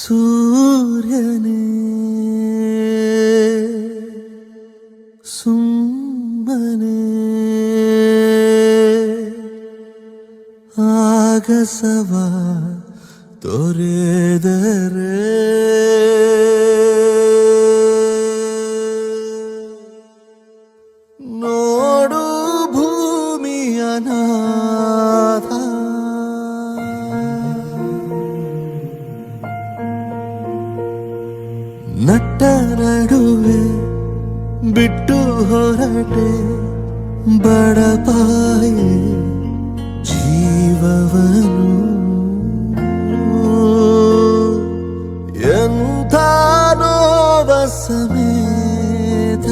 ಸೂರ್ಯನೇ ಸುಮ್ಮನೆ ಆಗಸವ ತೊರೆದರೆ ನೋಡು ಭೂಮಿಯ ನಾಥ ನಟ್ಟ ನಡುವೆ ಬಿಟ್ಟು ಹೊರಟೆ ಬಡಪಾಯಿ ಜೀವವನು ಎಂಥ ನೋವ ಸಮೇತ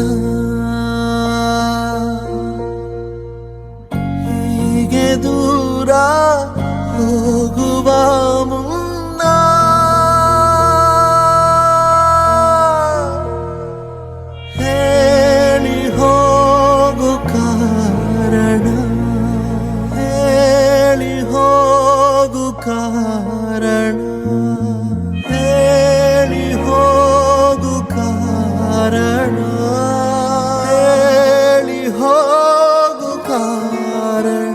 ಹೀಗೆ ದೂರ ಹೋಗುವ ಮುನ್ನ ಹೇಳಿ ಹೋಗು ಕಾರಣ, ಹೇಳಿ ಹೋಗು ಕಾರಣ, ಹೇಳಿ ಹೋಗು ಕಾರಣ, ಹೇಳಿ ಹೋಗು ಕಾರಣ.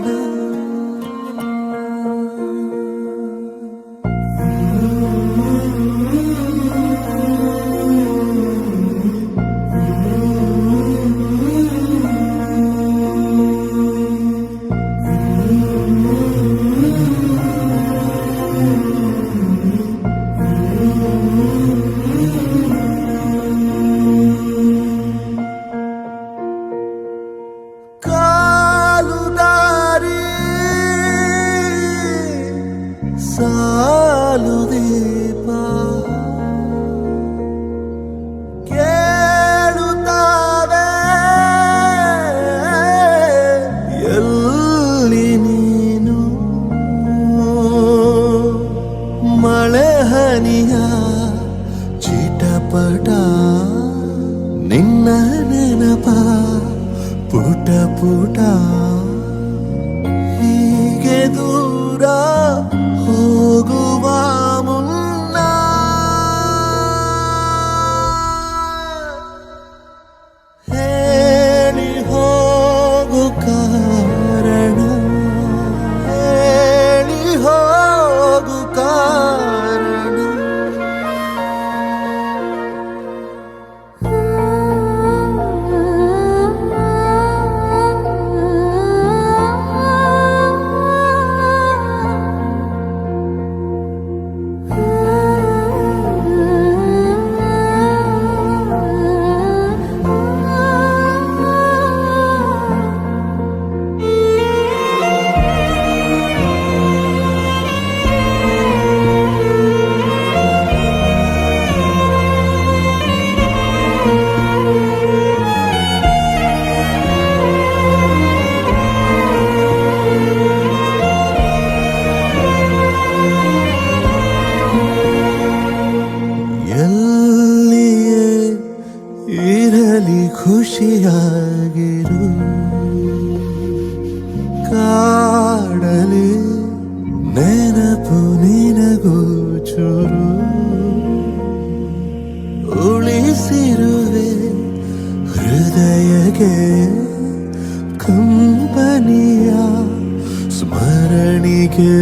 ಸಾಲು ದೀಪ ಕೇಳುತ್ತಾವೆ ಎಲ್ಲಿ ನೀನು ಮಳೆ ಹನಿಯ ಚಿಟಪಟ ನಿನ್ನ ನೆನಪ ಪುಟ ಪುಟ ಹೀಗೆ ದೂರ ಹೋಗುವ ಮುನ್ನ ಹೇಳಿ ಹೋಗು ಕಾರಣ, ಹೇಳಿ ಹೋಗು ಕಾರಣ. ಎಲ್ಲಿಯೇ ಇರಲಿ ಖುಷಿಯಾಗಿರು, ಕಾಡಲಿ ನೆನಪು ನಿನಗೂ ಚೂರು ಉಳಿಸಿರುವೆ ಹೃದಯಕ್ಕೆ ಕಂಪನಿಯ ಸ್ಮರಣಿಗೆ.